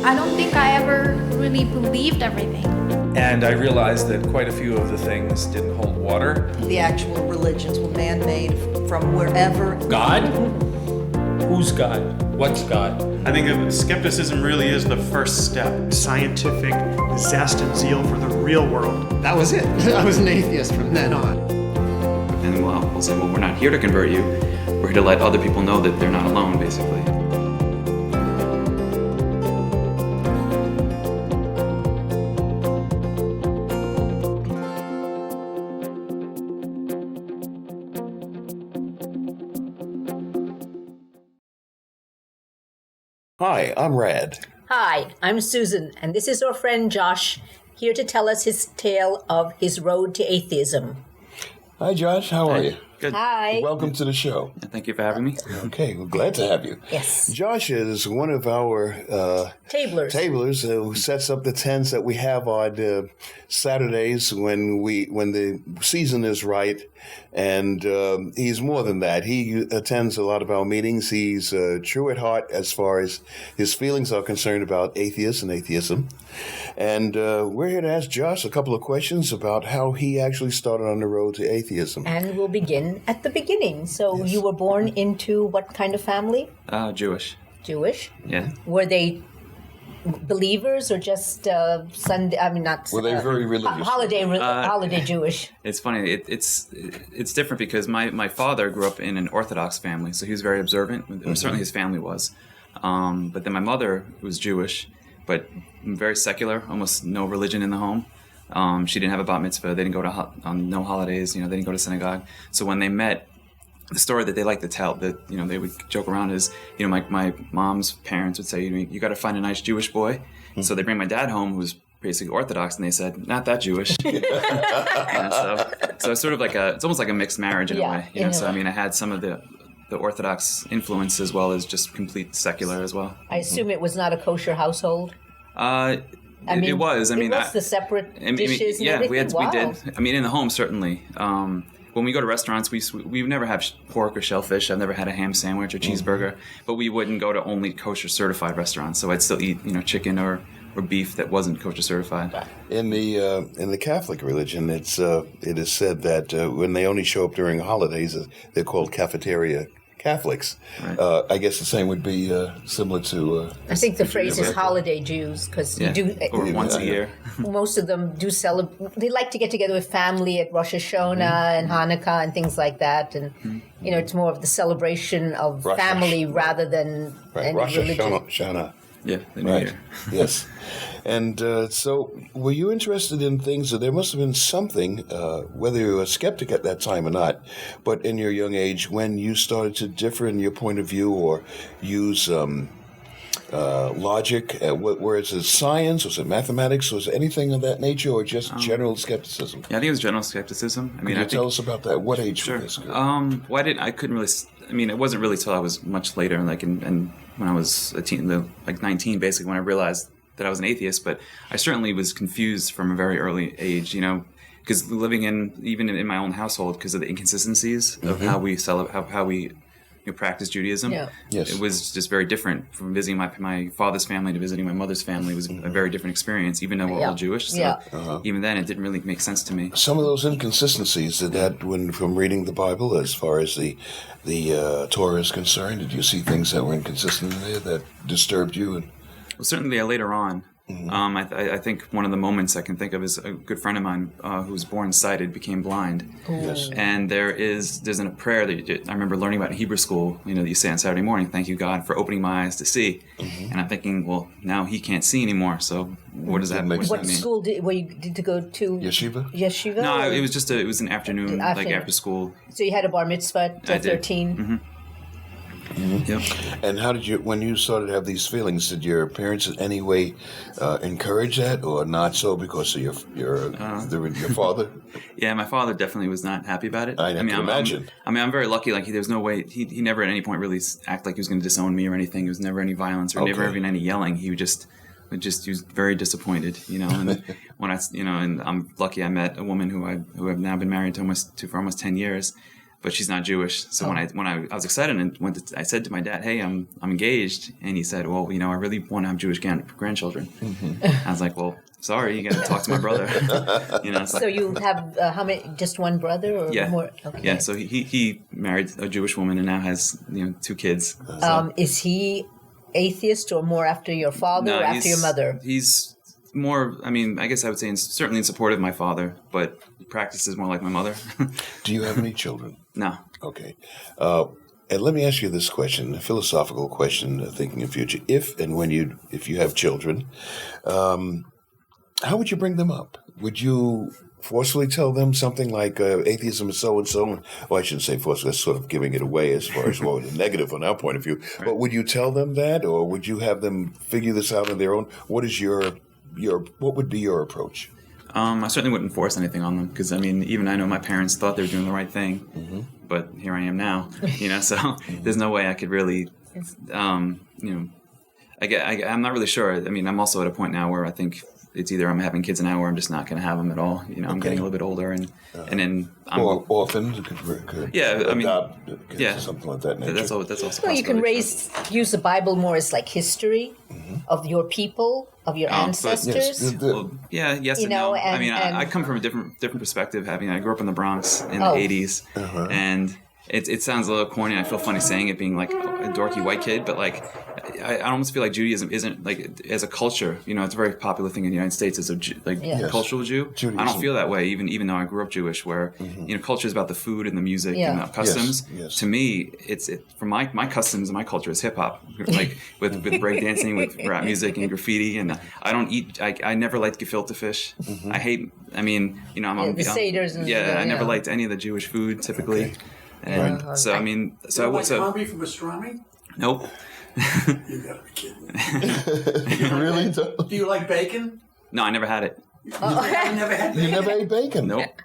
I don't think I ever really believed everything. And I realized that quite a few of the things didn't hold water. The actual religions were man-made from wherever. God? Who's God? What's God? I think that skepticism really is the first step. Scientific zest and zeal for the real world. That was it. I was an atheist from then on. And we'll say, well, we're not here to convert you. We're here to let other people know that they're not alone, basically. Hi, I'm Rad. Hi, I'm Susan, and this is our friend Josh, here to tell us his tale of his road to atheism. Hi, Josh. How are you? Good. Hi. Welcome to the show. Thank you for having me. Okay, we're glad to have you. Yes. Josh is one of our tablers who sets up the tents that we have on Saturdays when the season is right. And he's more than that. He attends a lot of our meetings. He's true at heart as far as his feelings are concerned about atheists and atheism. And we're here to ask Josh a couple of questions about how he actually started on the road to atheism. And we'll begin at the beginning. So yes. You were born into what kind of family? Jewish. Jewish? Yeah. Were they believers or just Sunday? I mean, not. Were they very religious? Holiday Jewish. It's funny. It's different because my father grew up in an Orthodox family, so he was very observant. Mm-hmm. Certainly, his family was. But then my mother was Jewish, but very secular, almost no religion in the home. She didn't have a bat mitzvah. They didn't go to on no holidays. They didn't go to synagogue. So when they met, the story that they like to tell, that they would joke around is, my mom's parents would say, you got to find a nice Jewish boy. Mm-hmm. So they bring my dad home, who's basically Orthodox, and they said, not that Jewish. So it's sort of it's almost like a mixed marriage in a way. So I had some of the Orthodox influence as well as just complete secular as well. I assume it was not a kosher household. It was. It was the separate dishes. And everything? We did. In the home certainly. When we go to restaurants, we never have pork or shellfish. I've never had a ham sandwich or cheeseburger, but we wouldn't go to only kosher certified restaurants. So I'd still eat, chicken or beef that wasn't kosher certified. In the Catholic religion, it is said that when they only show up during holidays, they're called cafeteria Catholics. Right. I guess the same would be similar to... I think the phrase is holiday Jews, because you do... Or once a year. Most of them do celebrate... They like to get together with family at Rosh Hashanah and Hanukkah and things like that. And, it's more of the celebration of family rather than any Rosh religion. Hashanah. Yeah, the New Year. Yes. And so were you interested in things, there must have been something, whether you were a skeptic at that time or not, but in your young age when you started to differ in your point of view or use logic, whereas it's science, was it mathematics, was it anything of that nature, or just general skepticism? Yeah, I think it was general skepticism. Can you tell us about that? What age was this? I couldn't really, it wasn't really till I was much later, and when I was a teen, 19, basically, when I realized that I was an atheist, but I certainly was confused from a very early age, because living even in my own household, because of the inconsistencies of how we practice Judaism. Yeah. Yes. It was just very different from visiting my father's family to visiting my mother's family. It was a very different experience, even though we're all Jewish. So even then, it didn't really make sense to me. Some of those inconsistencies from reading the Bible, as far as the Torah is concerned, did you see things that were inconsistent in there that disturbed you? Well, certainly later on. Mm-hmm. I think one of the moments I can think of is a good friend of mine who was born sighted became blind. Yes. And there's a prayer that I remember learning about in Hebrew school, that you say on Saturday morning, thank you, God, for opening my eyes to see. Mm-hmm. And I'm thinking, well, now he can't see anymore, so what does that mean? What school did you go to? Yeshiva? No, it was an afternoon, like after school. So you had a bar mitzvah at 13? Mm-hmm. Mm-hmm. Yep. And when you started to have these feelings, did your parents in any way encourage that, or not so because of your father? Yeah, my father definitely was not happy about it. I can imagine. I'm very lucky. Like, there's no way he never at any point really acted like he was going to disown me or anything. There was never any violence or never even any yelling. He he was very disappointed, And when and I'm lucky I met a woman who I've now been married to for almost 10 years. but she's not Jewish. So when I was excited and I said to my dad, "Hey, I'm engaged," and he said, "Well, I really want to have Jewish grandchildren." I was like, "Well, sorry, you got to talk to my brother." So you have how many? Just one brother, or more? Okay. Yeah. So he married a Jewish woman and now has 2 kids. So. Is he atheist or more after your father or after your mother? He's more. I guess I would say certainly in support of my father, but practices more like my mother. Do you have any children? No. Okay. And let me ask you this question, a philosophical question, thinking of future. If you have children, how would you bring them up? Would you forcefully tell them something like atheism is so-and-so? Well, I shouldn't say forcefully. That's sort of giving it away as far as the negative from our point of view. Right. But would you tell them that, or would you have them figure this out on their own? What would be your approach? I certainly wouldn't force anything on them because, even I know my parents thought they were doing the right thing, but here I am now, so there's no way I could really, I'm not really sure. I'm also at a point now where I think it's either I'm having kids now or I'm just not going to have them at all. I'm getting a little bit older and then I'm... Or orphans could adopt kids, something like that nature. That's also well, you can use the Bible more as like history of your people, of your ancestors. Yes and no. I come from a different perspective. I grew up in the Bronx in the 80s, and it sounds a little corny. I feel funny saying it, being like a dorky white kid, but like I almost feel like Judaism isn't like as a culture. It's a very popular thing in the United States as a cultural Jew. Judaism. I don't feel that way, even though I grew up Jewish, where culture is about the food and the music and the customs. Yes. To me, it's for my customs and my culture is hip hop, like with breakdancing, with rap music and graffiti. And I don't eat. I never liked gefilte fish. I hate. I'm the seders. I never liked any of the Jewish food typically. Okay. And so Combi from astronomy? Nope. You gotta be kidding me. Really? Do you like bacon? No, I never had it. I never had bacon. You never ate bacon? Nope.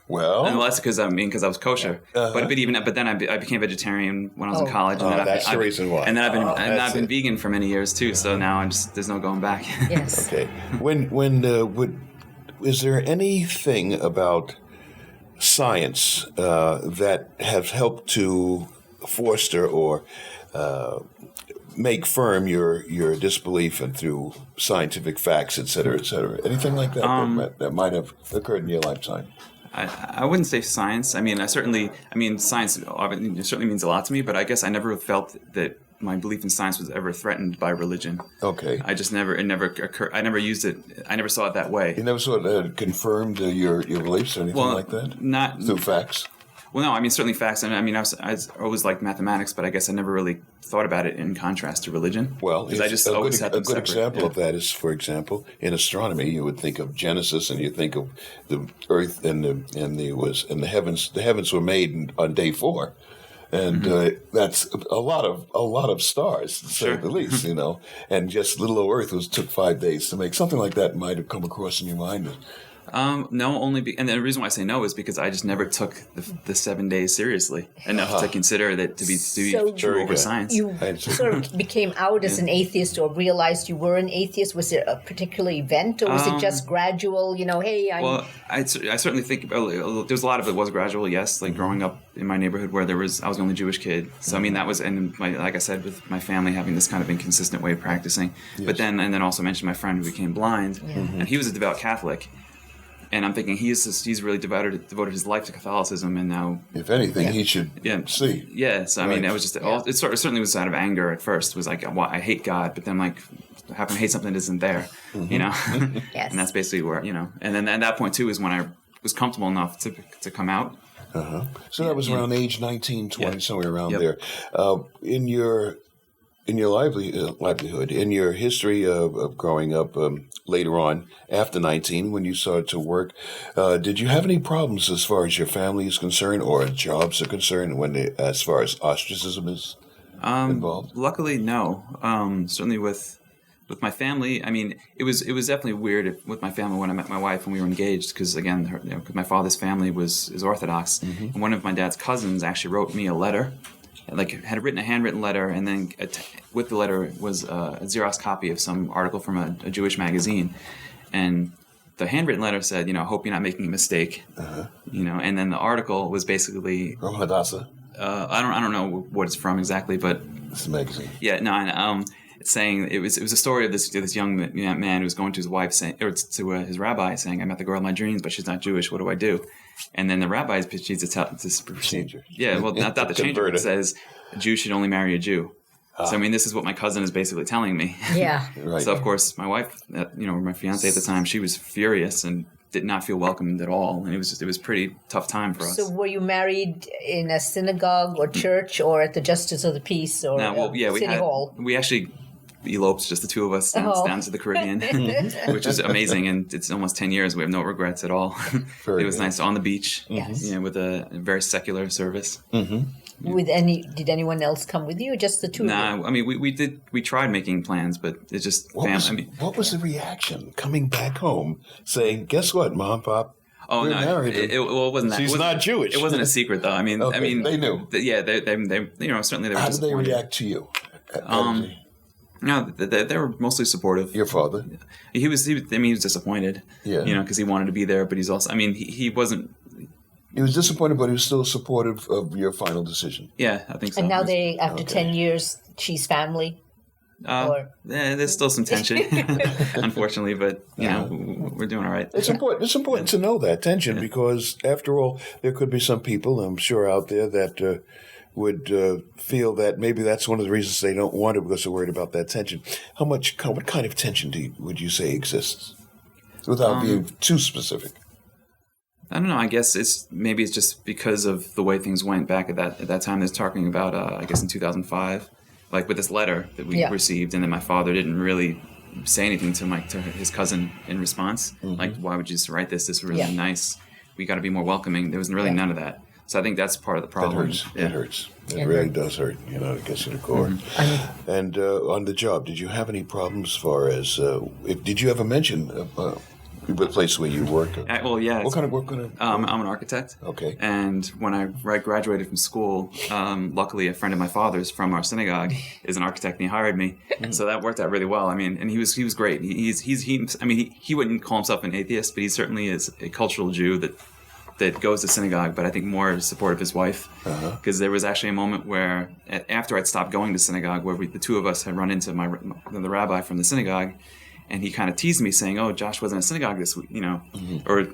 Well, and that's because I was kosher. But then I became vegetarian when I was in college. And then that's the reason why. And then I've been vegan for many years too. So now there's no going back. Yes. Okay. Is there anything about science that have helped to foster or make firm your disbelief and through scientific facts, et cetera, et cetera? Anything like that that might have occurred in your lifetime? I wouldn't say science. Science certainly means a lot to me, but I guess I never felt that my belief in science was ever threatened by religion. Okay. It never occurred. I never used it. I never saw it that way. You never saw it confirmed your beliefs or anything like that? Not through facts. Well, no, certainly facts. And I always liked mathematics, but I guess I never really thought about it in contrast to religion. Well, I just always had them a good separate. example of that is, for example, in astronomy, you would think of Genesis, and you think of the Earth and the heavens. The heavens were made on day 4, and that's a lot of stars, to say the least. And just little old Earth took 5 days to make. Something like that might have come across in your mind. No, and the reason why I say no is because I just never took the 7 days seriously enough to consider that to be true over science. You sort of became out as an atheist or realized you were an atheist. Was it a particular event or was it just gradual? Well, I certainly think there's a lot of it was gradual. Yes, like growing up in my neighborhood where I was the only Jewish kid. So that was, and like I said, with my family having this kind of inconsistent way of practicing. Yes. But then also mentioned my friend who became blind, and he was a devout Catholic. And I'm thinking he's really devoted his life to Catholicism, and now, if anything, he should see. Yeah, so it was just it certainly was out of anger at first. It was like, I hate God, but then like, how can I hate something that isn't there? Yes. And that's basically where and then at that point too is when I was comfortable enough to come out. So that was around age 19, 20, somewhere around there. In your livelihood, in your history of growing up later on, after 19, when you started to work, did you have any problems as far as your family is concerned or jobs are concerned as far as ostracism is involved? Luckily, no. Certainly with my family, it was definitely weird with my family when I met my wife and we were engaged because, again, my father's family is Orthodox. And one of my dad's cousins actually wrote me a letter. Had written a handwritten letter, and then with the letter was a Xerox copy of some article from a Jewish magazine. And the handwritten letter said, I hope you're not making a mistake. And then the article was basically from Hadassah. I don't know what it's from exactly, but it's a magazine. Yeah, no, it's saying it was a story of this young man who was going to his wife saying, or to his rabbi saying, "I met the girl of my dreams, but she's not Jewish. What do I do?" And then the rabbi proceeds to tell this procedure. Yeah, well, not the changer. It says a Jew should only marry a Jew. So this is what my cousin is basically telling me. Yeah. Right. So of course, my wife, my fiance at the time, she was furious and did not feel welcomed at all, and it was a pretty tough time for us. So were you married in a synagogue or church, or at the Justice of the Peace, or City Hall? We actually eloped, just the two of us, down to the Caribbean, which is amazing, and it's almost 10 years. We have no regrets at all. It was nice on the beach, with a very secular service. Did anyone else come with you, or just the two of you? We tried making plans, but it's just what was the reaction coming back home saying, "Guess what, Mom, Pop? Oh, no, married. It wasn't that. She's not Jewish." It wasn't a secret, though. They knew. They certainly they were. How did they react to you? No, they were mostly supportive. Your father? He was disappointed. Yeah. Because he wanted to be there, but he's also. He wasn't. He was disappointed, but he was still supportive of your final decision. Yeah, I think so. And now after 10 years, she's family? There's still some tension, unfortunately, but we're doing all right. It's important to know that tension because, after all, there could be some people, I'm sure, out there that would feel that maybe that's one of the reasons they don't want it because they're worried about that tension. What kind of tension would you say exists, without being too specific? I don't know. I guess it's just because of the way things went back at that time. They're talking about, I guess in 2005, like with this letter that we received, and then my father didn't really say anything to his cousin in response. Like, why would you just write this? This is really nice. We got to be more welcoming. There was really none of that. So I think that's part of the problem. That hurts. It hurts. It really does hurt. It gets to the core. And on the job, did you have any problems as far as did you ever mention the place where you work? Yeah. What kind of work? I'm an architect. Okay. And when I graduated from school, luckily a friend of my father's from our synagogue is an architect, and he hired me. So that worked out really well. And he was great. He wouldn't call himself an atheist, but he certainly is a cultural Jew that goes to synagogue, but I think more support of his wife. Because there was actually a moment where, after I'd stopped going to synagogue, where the two of us had run into the rabbi from the synagogue. And he kind of teased me, saying, "Oh, Josh wasn't at synagogue this week, or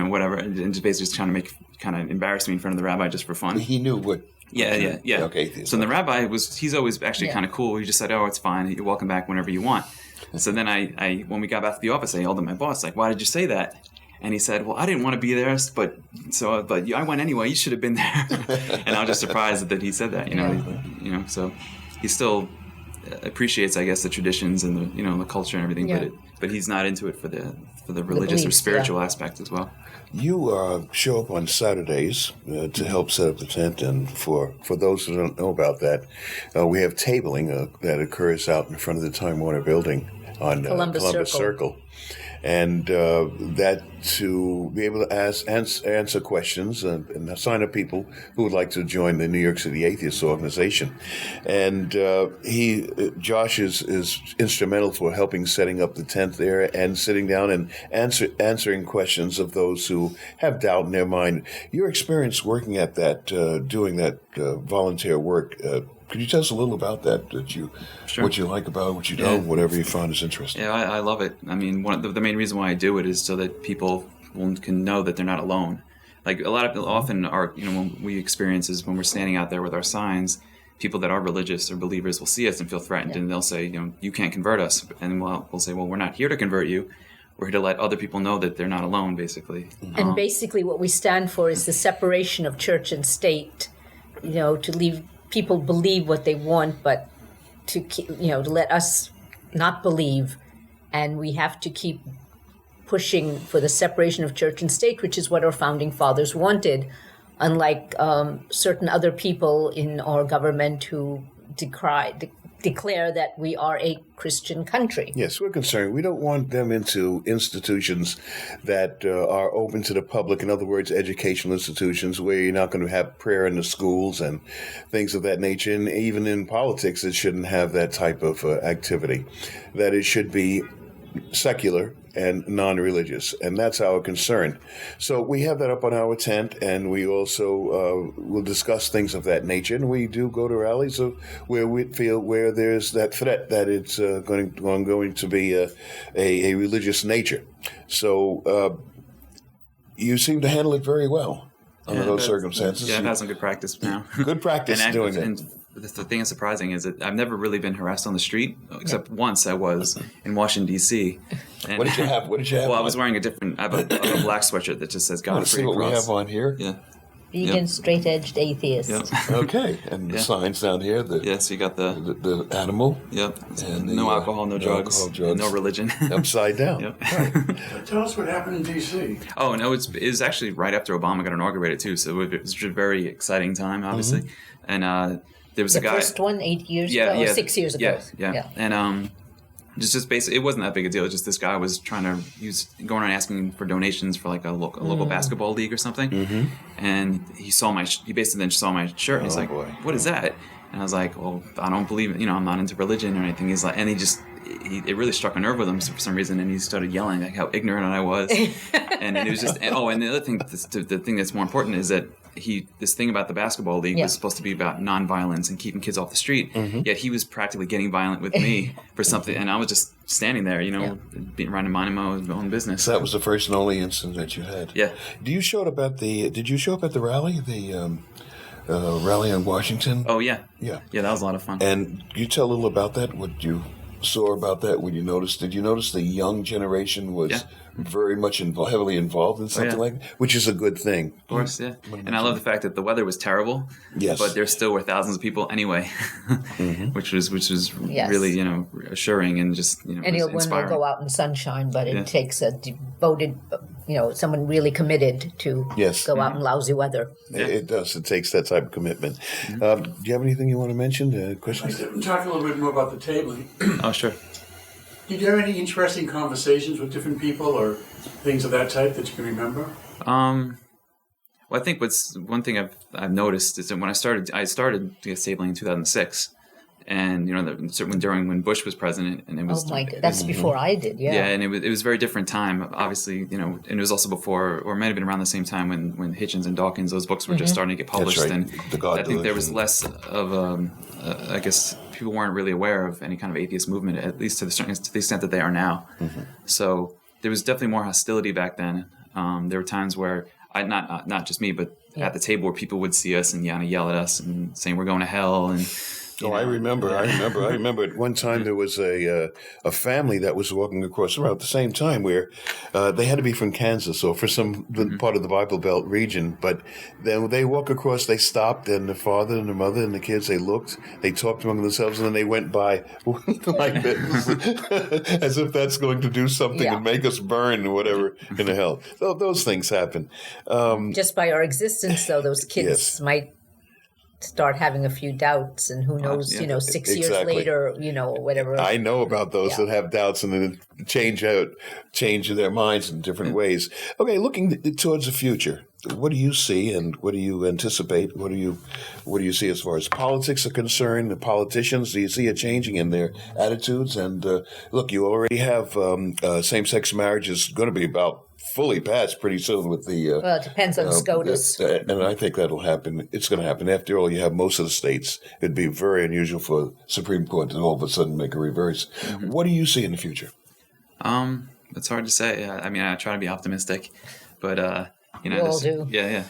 whatever," and just basically just trying to embarrass me in front of the rabbi just for fun. He knew what. Yeah. Okay. So the rabbi he's always actually kind of cool. He just said, "Oh, it's fine. You're welcome back whenever you want." So then I when we got back to the office, I yelled at my boss, like, "Why did you say that?" And he said, "Well, I didn't want to be there, but I went anyway. You should have been there." And I was just surprised that he said that. So he still appreciates, I guess, the traditions and the culture and everything, but he's not into it for the religious or spiritual aspect as well. You show up on Saturdays to help set up the tent, and for those who don't know about that, we have tabling that occurs out in front of the Time Warner Building on Columbus Circle. And that to be able to answer questions and sign up people who would like to join the New York City Atheist Organization. And Josh is instrumental for helping setting up the tent there and sitting down and answering questions of those who have doubt in their mind. Your experience working at that, doing that volunteer work, could you tell us a little about that? Sure. What you like about it, what you don't, whatever you found is interesting. Yeah, I love it. The main reason why I do it is so that people can know that they're not alone. Like often when we experience is when we're standing out there with our signs, people that are religious or believers will see us and feel threatened, and they'll say, you can't convert us, and we'll say, well, we're not here to convert you. We're here to let other people know that they're not alone, basically. And basically, what we stand for is the separation of church and state. To leave people believe what they want, but to let us not believe, and we have to keep pushing for the separation of church and state, which is what our founding fathers wanted, unlike certain other people in our government who declare that we are a Christian country. Yes, we're concerned. We don't want them into institutions that are open to the public. In other words, educational institutions where you're not going to have prayer in the schools and things of that nature. And even in politics, it shouldn't have that type of activity. That it should be secular and non-religious, and that's our concern. So we have that up on our tent, and we also will discuss things of that nature. And we do go to rallies where we feel where there's that threat that it's going to be a religious nature. So you seem to handle it very well under those circumstances. Yeah, I've had some good practice now. Good practice doing it. And the thing that's surprising is that I've never really been harassed on the street, except once I was in Washington, D.C. And What did you have? Well, I was wearing I have a black sweatshirt that just says God Want to see what we have on here? Yeah. Vegan, straight-edged atheist. Yep. Okay, and the signs down here. So you got the animal. Yep. And no alcohol, no drugs, and no religion. Upside down. Yep. Right. Tell us what happened in D.C. Oh, no, it was actually right after Obama got inaugurated, too. So it was a very exciting time, obviously. And there was a guy. The first one 8 years ago, or 6 years ago. Yeah. And just basically, it wasn't that big a deal. Just this guy was going around asking for donations for like a local basketball league or something. And he basically then saw my shirt, and he's like, "What is that?" And I was like, "Well, I don't believe it. I'm not into religion or anything." He's like, and it really struck a nerve with him for some reason, and he started yelling like how ignorant I was. And it was just, and the other thing, the thing that's more important is that this thing about the basketball league was supposed to be about nonviolence and keeping kids off the street. Yet he was practically getting violent with me for something, and I was just standing there, being around and minding my own business. So that was the first and only incident that you had. Yeah. Did you show up at the rally? Rally in Washington? Oh yeah. Yeah, that was a lot of fun. And you tell a little about that. What you saw about that? Did you notice the young generation was very much heavily involved in something like that, which is a good thing. Of course, yeah. And I love the fact that the weather was terrible. Yes. But there still were thousands of people anyway, which was really assuring and just Anyone will go out in sunshine, but it takes a devoted, someone really committed to go out in lousy weather. It does. It takes that type of commitment. Do you have anything you want to mention? Questions? I'd like to talk a little bit more about the tabling. Oh, sure. Did you have any interesting conversations with different people or things of that type that you can remember? Well, I think one thing I've noticed is that when I started tabling in 2006, and certainly during when Bush was president, and it was that's before I did, and it was a very different time, obviously, and it was also before, or it might have been around the same time when Hitchens and Dawkins, those books were just starting to get published. That's right. And I think there was less of I guess people weren't really aware of any kind of atheist movement, at least to the extent that they are now. So there was definitely more hostility back then. There were times where not just me, but at the table where people would see us and yell at us and saying we're going to hell and. I remember. At one time there was a family that was walking across around the same time where they had to be from Kansas or for some part of the Bible Belt region. But then they walk across, they stopped, and the father and the mother and the kids, they looked, they talked among themselves, and then they went by like this, as if that's going to do something and make us burn or whatever in the hell. So those things happen. Just by our existence, though, those kids might start having a few doubts, and who knows, 6 years later, whatever. I know about those that have doubts and then change their minds in different ways. Okay, looking towards the future, what do you see and what do you anticipate? What do you see as far as politics are concerned? The politicians, do you see it changing in their attitudes? And look, you already have same-sex marriage is going to be about fully passed pretty soon with the... well, it depends on SCOTUS. And I think that'll happen. It's going to happen. After all, you have most of the states. It'd be very unusual for Supreme Court to all of a sudden make a reverse. What do you see in the future? It's hard to say. I mean, I try to be optimistic, but... we all do. Yeah.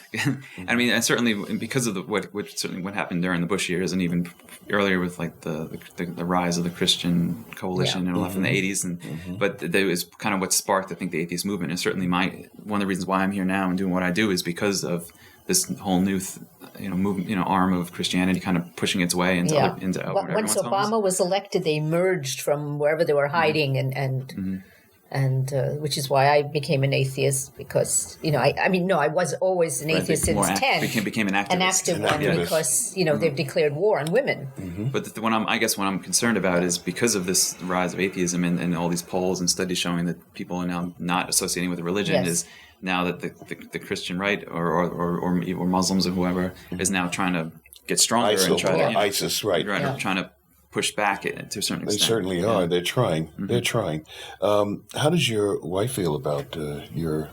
I mean, and certainly because of what happened during the Bush years, and even earlier with like the rise of the Christian coalition and all that from the 80s, but that was kind of what sparked, I think, the atheist movement. And certainly one of the reasons why I'm here now and doing what I do is because of this whole new movement, arm of Christianity kind of pushing its way into once Obama was elected, they emerged from wherever they were hiding and which is why I became an atheist, because I was always an atheist since 10. Became an activist. An active one because they've declared war on women. But what I'm concerned about is because of this rise of atheism and all these polls and studies showing that people are now not associating with religion is now that the Christian right or Muslims or whoever is now trying to get stronger and try to ISIS, right? Trying to push back it to a certain They extent. certainly are. They're trying. Mm-hmm. They're trying. How does your wife feel about your...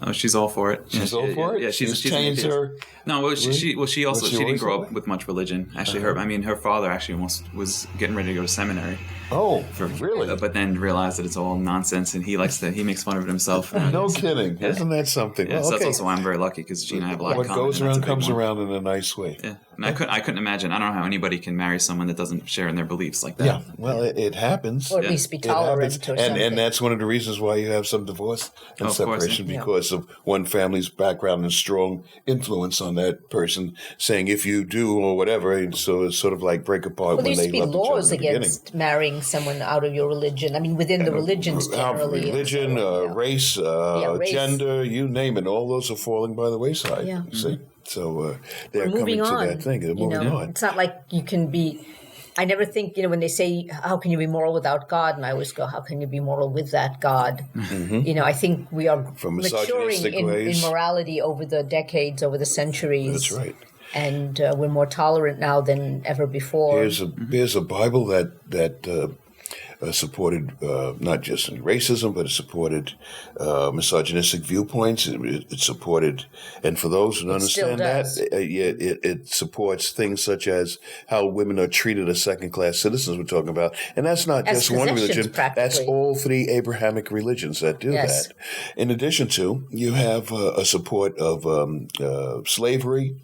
Oh, she's all for it. She's all for it? Yeah, she's an changed atheist. her... No, well, she also she didn't always grow that up way? with much religion. Actually, her father actually almost was getting ready to go to seminary. Oh, really? But then realized that it's all nonsense, and he makes fun of it himself. No kidding. Yeah. Isn't that something? Yeah, Well, so okay. that's also why I'm very lucky, because Gina and I have a lot What in common. goes and that's around a big comes one. around in a nice way. Yeah, and I couldn't imagine. I don't know how anybody can marry someone that doesn't share in their beliefs like that. Yeah, well, it happens. Or at least be It happens. tolerant or something. And that's one of the reasons why you have some divorce and Of course, separation, yeah. because of one family's background and strong influence on that person saying if you do or whatever, and so it's sort of like break apart Well, there when used they to be loved each other laws in the beginning. against marrying someone out of your religion. I mean, within the religions generally. Religion, race, race. gender, you name it, all those are falling by the wayside. Yeah. You see? So they're We're coming moving to on. that thing. They're You moving know, on. it's not like you can be. I never think, when they say, how can you be moral without God? And I always go, how can you be moral with that God? Mm-hmm. I think we are From maturing misogynistic in ways. morality over the decades, over the centuries. That's right. And we're more tolerant now than ever before. Here's a Bible that supported not just racism, but it supported misogynistic viewpoints. It supported, and for those who don't understand that, it supports things such as how women are treated as second-class citizens. We're talking about, and that's not As just one possessions, religion. That's practically. all three Abrahamic religions that do Yes. that. In addition to, you have a support of slavery.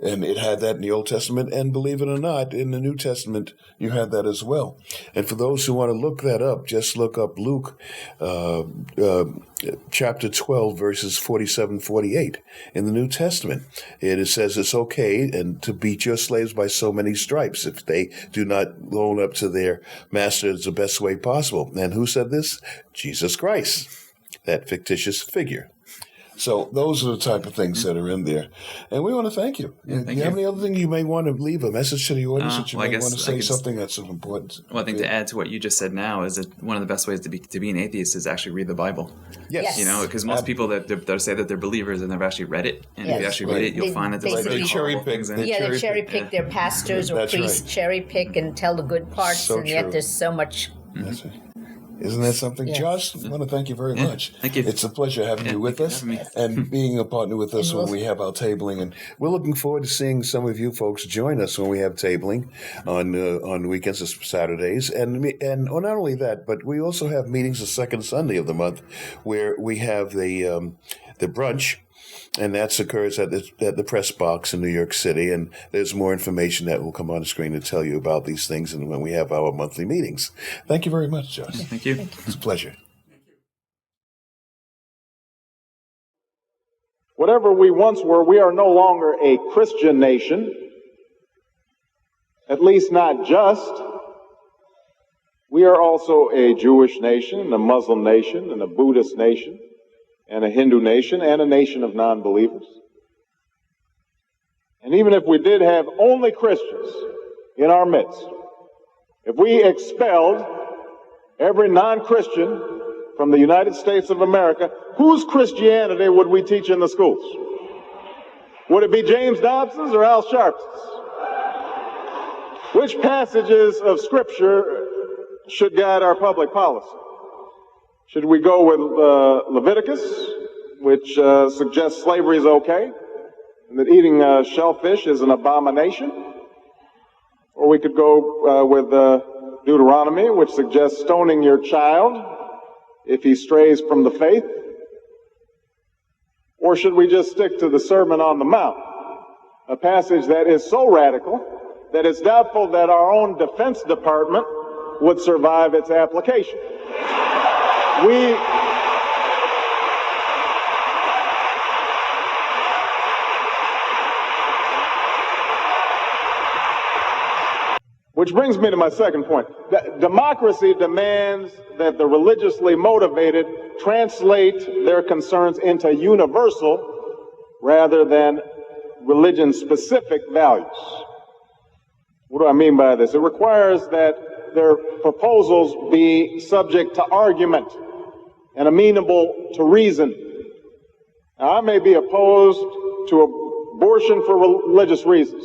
And it had that in the Old Testament, and believe it or not, in the New Testament, you have that as well. And for those who want to look that up, just look up Luke chapter 12, verses 47, 48 in the New Testament. It says it's okay and to beat your slaves by so many stripes if they do not own up to their master. It's the best way possible. And who said this? Jesus Christ, that fictitious figure. So those are the type of things that are in there. And we want to thank you. Yeah, Do you have any other thing you may want to leave a message to the audience that you well, I may guess want to I say could something that's of importance? Well, I think to add to what you just said now is that one of the best ways to be an atheist is actually read the Bible. Yes. Because most people that say that they're believers and they've actually read it, and if you Yes. actually read it, you'll find that there's They really cherry horrible pick. things in it. They cherry pick their pastors or That's priests, right. cherry pick and tell the good parts, So and yet true. there's so much. That's it. Isn't that something? Yes. Josh, I want to thank you very much. Thank you. It's a pleasure having you with us having me. and being a partner with us And when we'll- we have our tabling. And we're looking forward to seeing some of you folks join us when we have tabling on weekends or Saturdays. And not only that, but we also have meetings the second Sunday of the month where we have the brunch. And that occurs at the press box in New York City. And there's more information that will come on the screen to tell you about these things and when we have our monthly meetings. Thank you very much, Josh. Thank you. It's a pleasure. Whatever we once were, we are no longer a Christian nation, at least not just. We are also a Jewish nation, and a Muslim nation, and a Buddhist nation, and a Hindu nation, and a nation of non-believers. And even if we did have only Christians in our midst, if we expelled every non-Christian from the United States of America, whose Christianity would we teach in the schools? Would it be James Dobson's or Al Sharps's? Which passages of Scripture should guide our public policy? Should we go with Leviticus, which suggests slavery is okay, and that eating shellfish is an abomination? Or we could go with Deuteronomy, which suggests stoning your child if he strays from the faith? Or should we just stick to the Sermon on the Mount, a passage that is so radical that it's doubtful that our own Defense Department would survive its application? Which brings me to my second point. Democracy demands that the religiously motivated translate their concerns into universal rather than religion-specific values. What do I mean by this? It requires that their proposals be subject to argument and amenable to reason. Now, I may be opposed to abortion for religious reasons,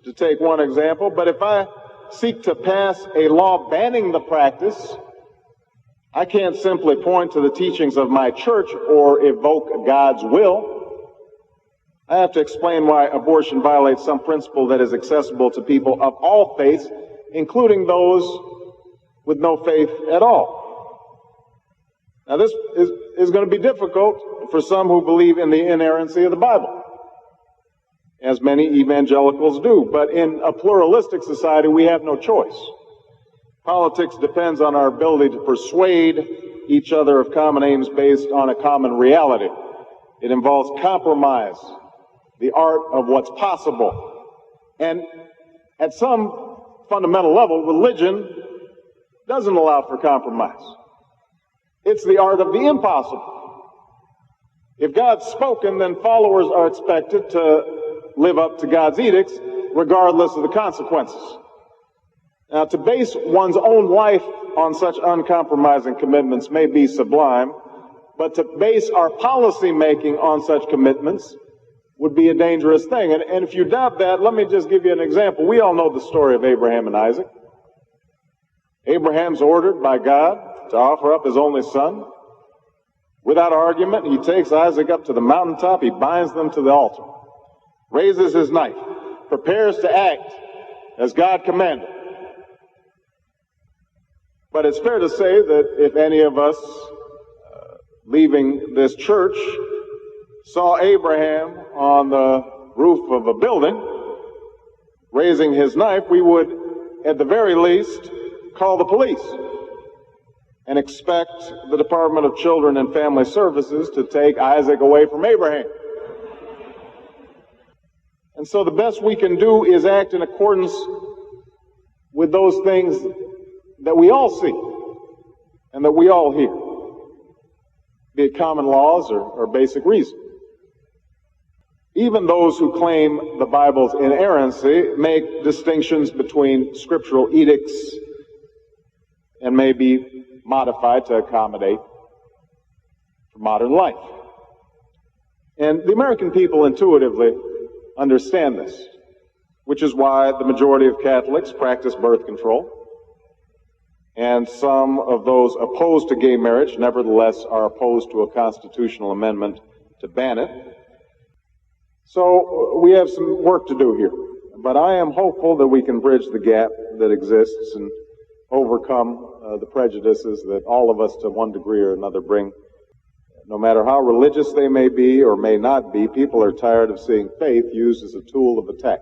to take one example, but if I seek to pass a law banning the practice, I can't simply point to the teachings of my church or evoke God's will. I have to explain why abortion violates some principle that is accessible to people of all faiths, including those with no faith at all. Now, this is going to be difficult for some who believe in the inerrancy of the Bible, as many evangelicals do. But in a pluralistic society, we have no choice. Politics depends on our ability to persuade each other of common aims based on a common reality. It involves compromise, the art of what's possible. And at some fundamental level, religion doesn't allow for compromise. It's the art of the impossible. If God's spoken, then followers are expected to live up to God's edicts, regardless of the consequences. Now, to base one's own life on such uncompromising commitments may be sublime, but to base our policy making on such commitments would be a dangerous thing. And if you doubt that, let me just give you an example. We all know the story of Abraham and Isaac. Abraham's ordered by God to offer up his only son. Without argument, he takes Isaac up to the mountaintop, he binds them to the altar, raises his knife, prepares to act as God commanded. But it's fair to say that if any of us leaving this church saw Abraham on the roof of a building raising his knife, we would, at the very least, call the police and expect the Department of Children and Family Services to take Isaac away from Abraham. And so the best we can do is act in accordance with those things that we all see and that we all hear, be it common laws or basic reason. Even those who claim the Bible's inerrancy make distinctions between scriptural edicts and may be modified to accommodate for modern life. And the American people intuitively understand this, which is why the majority of Catholics practice birth control. And some of those opposed to gay marriage, nevertheless, are opposed to a constitutional amendment to ban it. So we have some work to do here. But I am hopeful that we can bridge the gap that exists and overcome the prejudices that all of us to one degree or another bring. No matter how religious they may be or may not be, people are tired of seeing faith used as a tool of attack.